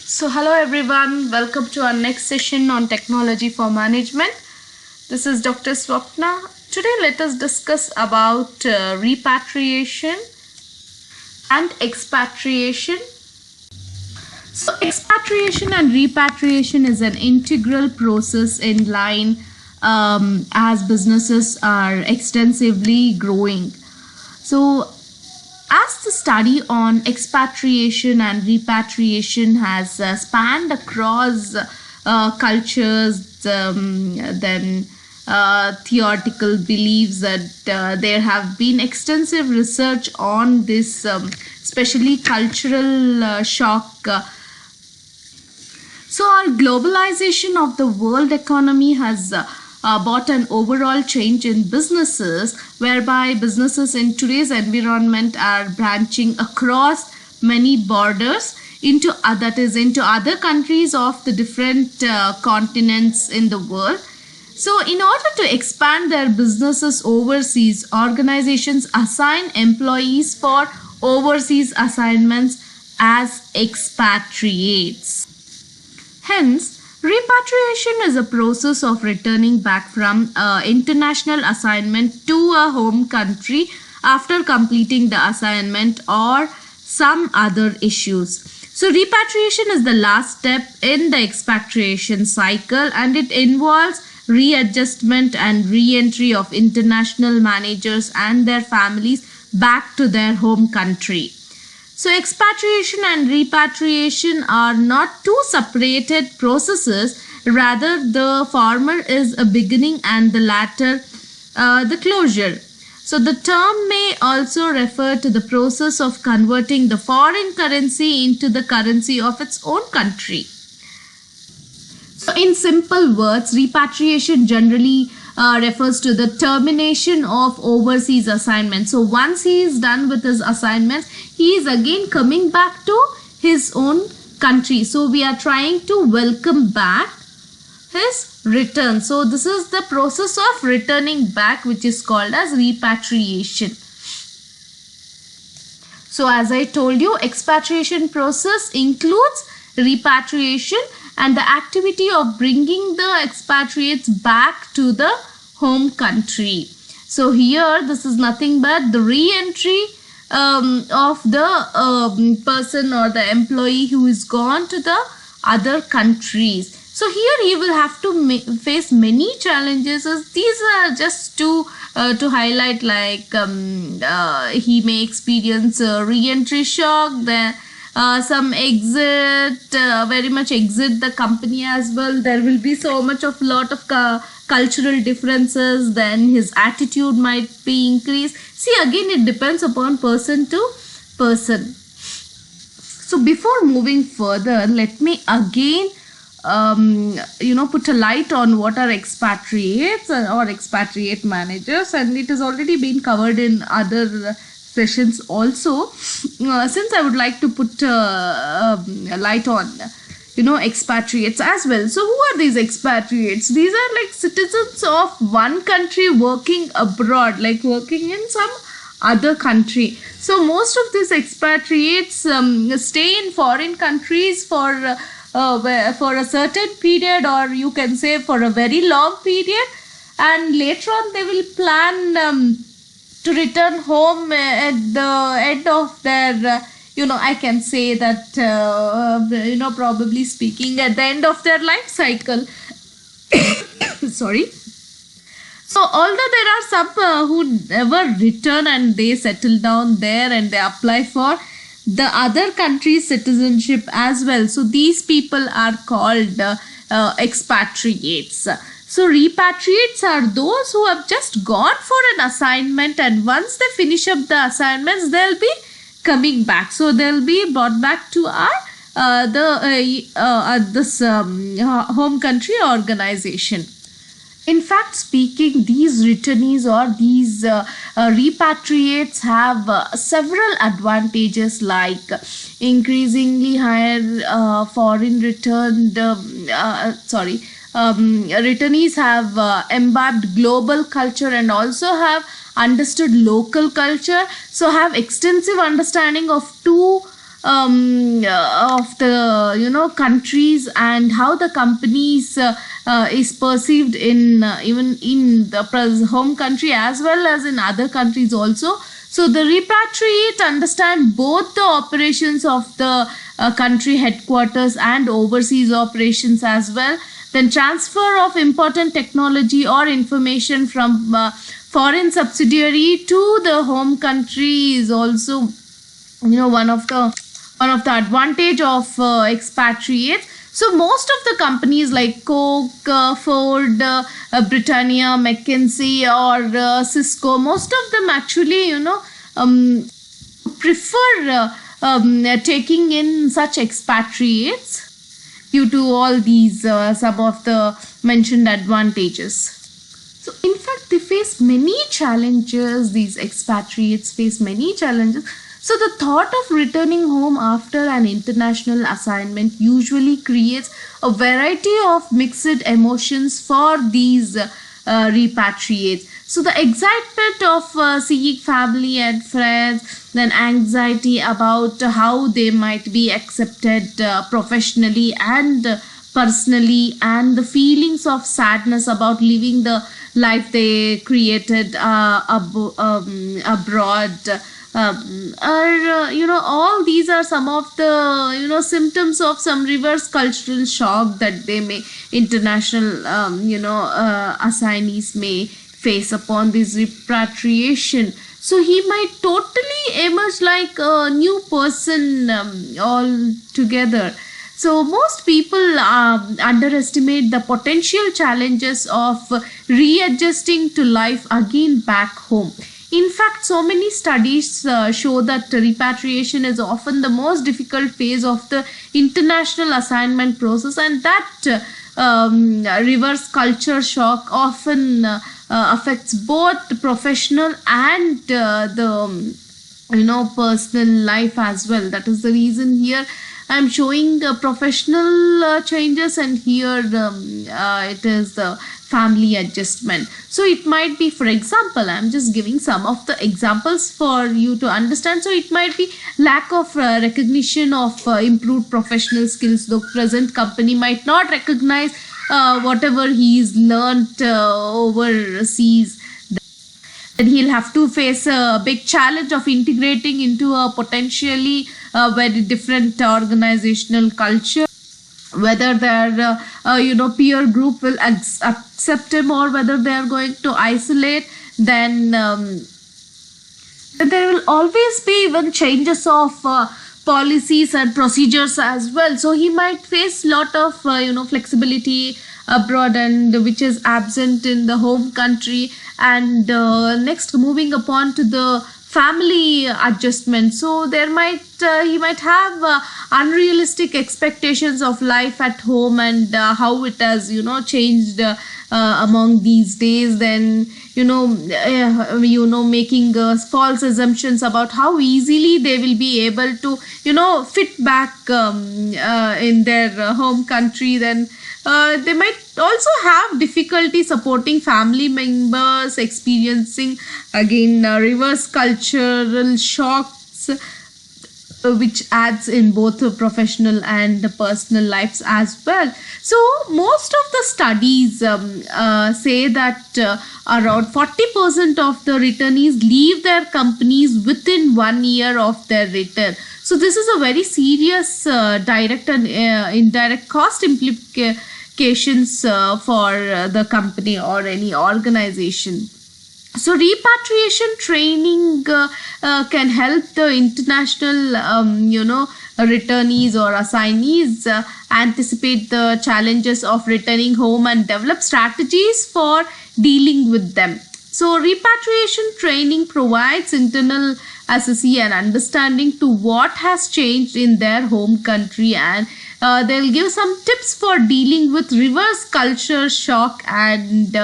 So hello everyone, welcome to our next session on technology for management. This is Dr. Swapna. Today let us discuss about repatriation and expatriation. So expatriation and repatriation is an integral process in line as businesses are extensively growing. So as the study on expatriation and repatriation has spanned across cultures, then theoretical beliefs that there have been extensive research on this, especially cultural shock. So our globalization of the world economy has brought an overall change in businesses, whereby businesses in today's environment are branching across many borders into other countries of the different continents in the world. So in order to expand their businesses overseas, organizations assign employees for overseas assignments as expatriates. Hence, repatriation is a process of returning back from international assignment to a home country after completing the assignment or some other issues. So repatriation is the last step in the expatriation cycle, and it involves readjustment and re-entry of international managers and their families back to their home country. So expatriation and repatriation are not two separated processes. Rather, the former is a beginning and the latter the closure. So the term may also refer to the process of converting the foreign currency into the currency of its own country. So in simple words, repatriation generally refers to the termination of overseas assignments. So once he is done with his assignments, he is again coming back to his own country. So we are trying to welcome back his return. So this is the process of returning back, which is called as repatriation. So as I told you, expatriation process includes repatriation and the activity of bringing the expatriates back to the home country. So here this is nothing but the re-entry of the person or the employee who is gone to the other countries. So here he will have to face many challenges. These are just to highlight, like he may experience a re-entry shock, then some exit, very much exit the company as well. There will be so much of lot of cultural differences, then his attitude might be increased. See, again it depends upon person to person. So before moving further, let me again put a light on what are expatriates or expatriate managers, and it has already been covered in other sessions also. Since I would like to put a light on expatriates as well. So who are these expatriates? These are like citizens of one country working abroad, like working in some other country. So most of these expatriates stay in foreign countries for a certain period, or you can say for a very long period, and later on they will plan to return home at the end of their I can say that probably speaking at the end of their life cycle. Sorry. So although there are some who never return and they settle down there and they apply for the other country's citizenship as well. So these people are called expatriates. So repatriates are those who have just gone for an assignment, and once they finish up the assignments, they'll be coming back. So they'll be brought back to our home country organization. In fact, speaking, these returnees or these repatriates have several advantages, like increasingly higher foreign returned returnees have imbibed global culture and also have understood local culture, so have extensive understanding of two of the countries, and how the companies is perceived in even in the home country as well as in other countries also. So the repatriate understand both the operations of the country headquarters and overseas operations as well. Then transfer of important technology or information from foreign subsidiary to the home country is also one of the advantage of expatriates. So most of the companies like Coke, Ford, Britannia, McKinsey, or Cisco, most of them actually prefer taking in such expatriates due to all these some of the mentioned advantages. So in fact, they face many challenges. These expatriates face many challenges. So the thought of returning home after an international assignment usually creates a variety of mixed emotions for these repatriates. So the excitement of seeing family and friends, then anxiety about how they might be accepted professionally and personally, and the feelings of sadness about leaving the life they created abroad. All these are some of the symptoms of some reverse cultural shock that they may international assignees may face upon this repatriation. So he might totally emerge like a new person altogether. So most people underestimate the potential challenges of readjusting to life again back home. In fact, so many studies show that repatriation is often the most difficult phase of the international assignment process, and that reverse culture shock often affects both professional and the personal life as well. That is the reason here I'm showing professional changes, and here it is the family adjustment. So it might be, for example, I'm just giving some of the examples for you to understand. So it might be lack of recognition of improved professional skills. The present company might not recognize whatever he's learned overseas. Then he'll have to face a big challenge of integrating into a potentially very different organizational culture, whether their peer group will accept him or whether they are going to isolate. Then there will always be even changes of policies and procedures as well. So he might face lot of flexibility abroad, and which is absent in the home country. And next, moving upon to the family adjustment. So there might he might have unrealistic expectations of life at home, and how it has changed among these days. Then making false assumptions about how easily they will be able to fit back in their home country. Then they might also have difficulty supporting family members experiencing again reverse cultural shocks, which adds in both the professional and the personal lives as well. So most of the studies say that around 40% of the returnees leave their companies within 1 year of their return. So this is a very serious direct and indirect cost implications for the company or any organization. So repatriation training can help the international returnees or assignees anticipate the challenges of returning home and develop strategies for dealing with them. So repatriation training provides internal assessee and understanding to what has changed in their home country, and they'll give some tips for dealing with reverse culture shock, and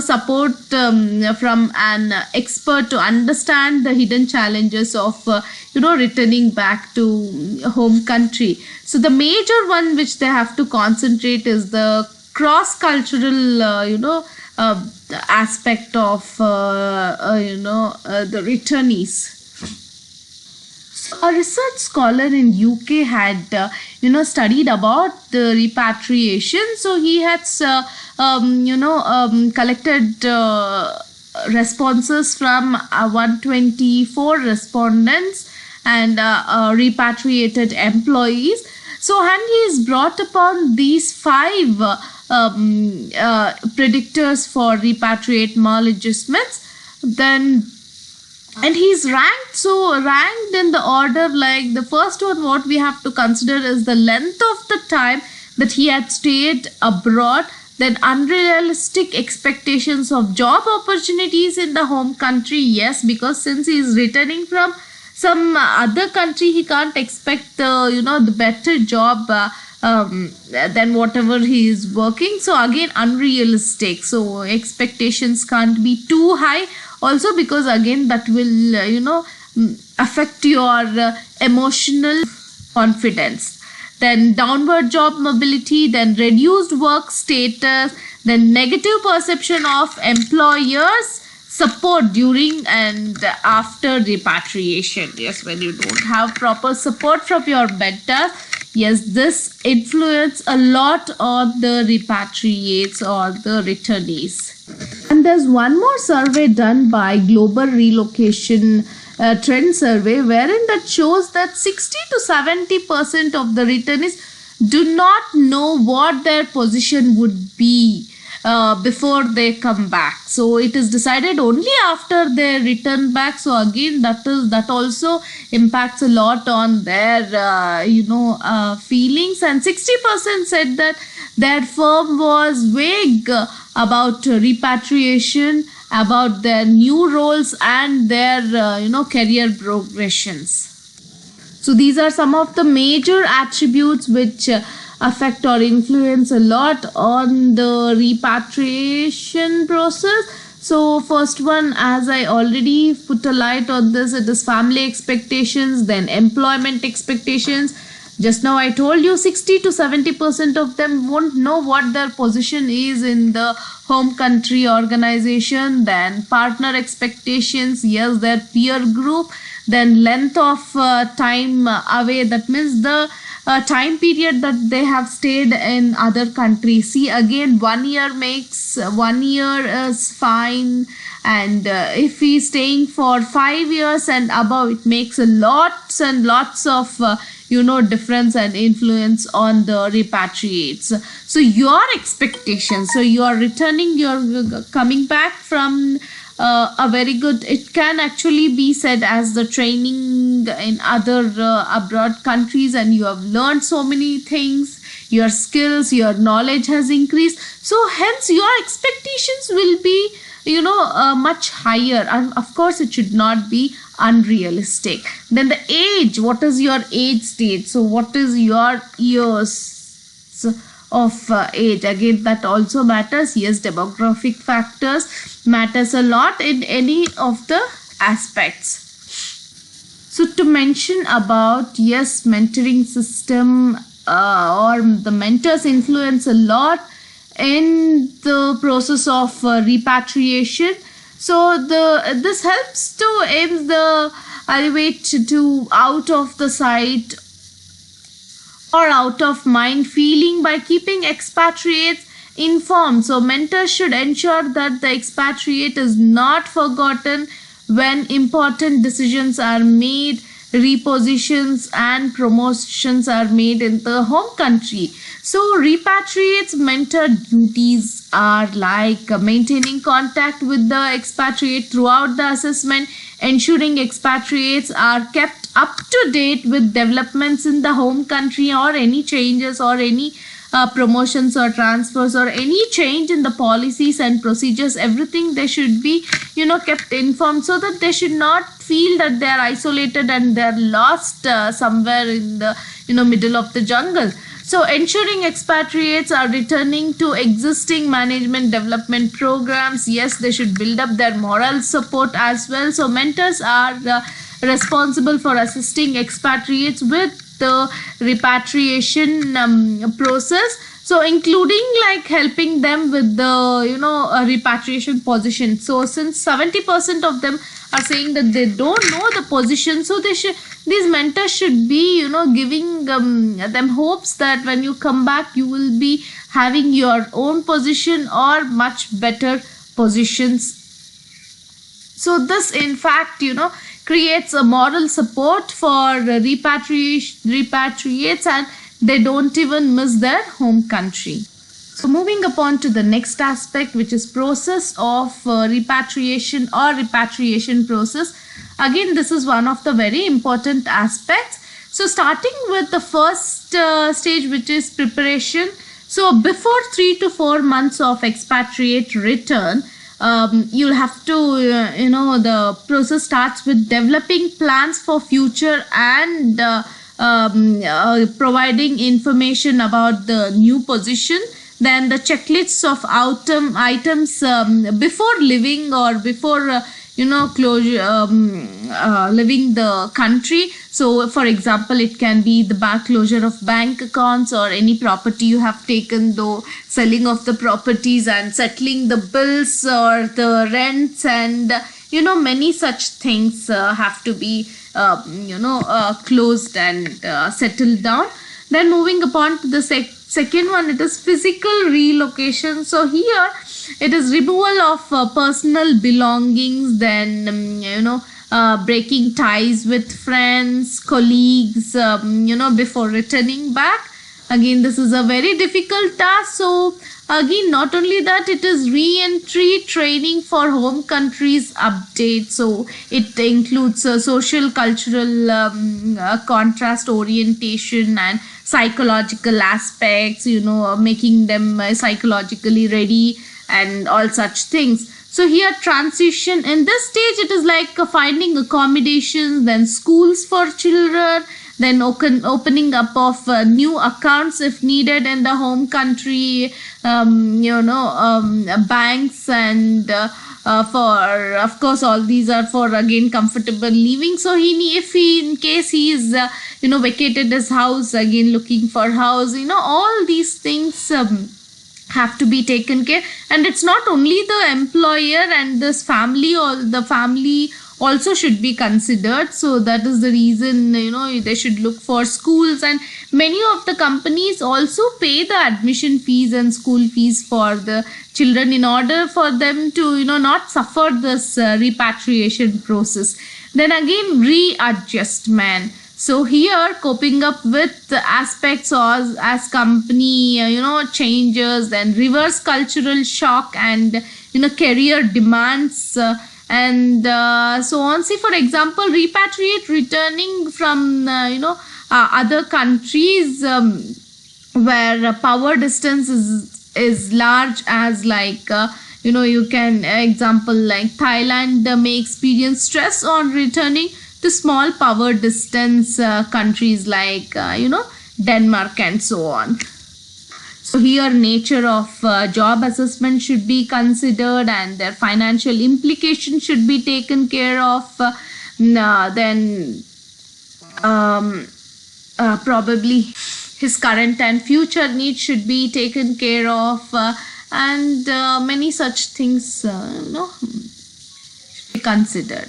support from an expert to understand the hidden challenges of returning back to home country. So the major one which they have to concentrate is the cross cultural aspect of the returnees. A research scholar in UK had studied about the repatriation. So he had collected responses from 124 respondents and repatriated employees. So, and he is brought upon these 5 predictors for repatriate maladjustments. Then, and he's ranked in the order, like the first one what we have to consider is the length of the time that he had stayed abroad, then unrealistic expectations of job opportunities in the home country. Yes, because since he is returning from some other country, he can't expect the better job than whatever he is working. So again, unrealistic. So expectations can't be too high. Also because again that will affect your emotional confidence. Then downward job mobility, then reduced work status, then negative perception of employers support during and after repatriation. Yes, when you don't have proper support from your mentor, yes, this influence a lot on the repatriates or the returnees. And there's one more survey done by Global Relocation Trend Survey, wherein that shows that 60 to 70% of the returnees do not know what their position would be before they come back. So it is decided only after they return back. So again, that also impacts a lot on their feelings. And 60% said that their firm was vague about repatriation, about their new roles and their career progressions. So these are some of the major attributes which affect or influence a lot on the repatriation process. So first one, as I already put a light on this, it is family expectations, then employment expectations. Just now I told you 60 to 70% of them won't know what their position is in the home country organization. Then partner expectations, yes, their peer group. Then length of time away, that means the time period that they have stayed in other countries. See, again, 1 year is fine, and if he is staying for 5 years and above, it makes lots and lots of difference and influence on the repatriates. So your expectations, so you are returning, you're coming back from a very good, it can actually be said as the training in other abroad countries, and you have learned so many things, your skills, your knowledge has increased. So hence your expectations will be much higher, and of course it should not be unrealistic. Then the age, what is your age state? So what is your years of age? Again, that also matters. Yes, demographic factors matters a lot in any of the aspects. So to mention about, yes, mentoring system or the mentors influence a lot in the process of repatriation. So this helps to aim the elevate to out of the sight or out of mind feeling by keeping expatriates informed. So mentors should ensure that the expatriate is not forgotten when important decisions are made, repositions and promotions are made in the home country. So repatriates' mentor duties are like maintaining contact with the expatriate throughout the assessment, ensuring expatriates are kept up to date with developments in the home country or any changes or any promotions or transfers or any change in the policies and procedures. Everything they should be kept informed, so that they should not feel that they are isolated and they are lost somewhere in the middle of the jungle. So ensuring expatriates are returning to existing management development programs. Yes, they should build up their moral support as well. So mentors are responsible for assisting expatriates with the repatriation process. So including like helping them with the repatriation position. So since 70% of them are saying that they don't know the position, so these mentors should be, giving them hopes that when you come back, you will be having your own position or much better positions. So this in fact, creates a moral support for repatriates, and they don't even miss their home country. So moving upon to the next aspect, which is process of repatriation or repatriation process. Again, this is one of the very important aspects. So starting with the first stage, which is preparation. So before 3 to 4 months of expatriate return, you'll have to, the process starts with developing plans for future and providing information about the new position. Then the checklists of items before leaving or before closure, leaving the country. So for example, it can be the closure of bank accounts or any property you have taken, though selling of the properties and settling the bills or the rents, and many such things have to be closed and settled down. Then moving upon to the second one, it is physical relocation. So here it is removal of personal belongings, then breaking ties with friends, colleagues, before returning back. Again, this is a very difficult task. So again, not only that, it is re-entry training for home countries update. So it includes social, cultural contrast orientation and psychological aspects, making them psychologically ready and all such things. So here transition, in this stage it is like finding accommodations, then schools for children, then opening up of new accounts if needed in the home country, banks, and for, of course, all these are for again comfortable living. So in case he is vacated his house, again looking for house, all these things have to be taken care. And it's not only the employer and this family, or the family also should be considered. So that is the reason they should look for schools, and many of the companies also pay the admission fees and school fees for the children in order for them to not suffer this repatriation process. Then again, readjustment. So here coping up with the aspects as company changes, then reverse cultural shock and career demands and so on. See, for example, repatriate returning from other countries where power distance is large, as like you can example like Thailand may experience stress on returning to small power distance countries like Denmark and so on. So here nature of job assessment should be considered, and their financial implications should be taken care of. Then probably his current and future needs should be taken care of, and many such things should be considered.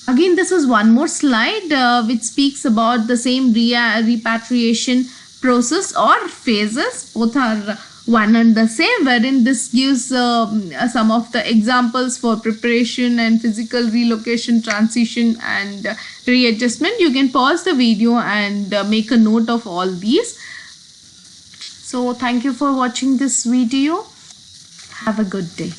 Again, this is one more slide which speaks about the same repatriation process or phases. Both are one and the same, wherein this gives some of the examples for preparation and physical relocation, transition and readjustment. You can pause the video and make a note of all these. So thank you for watching this video. Have a good day.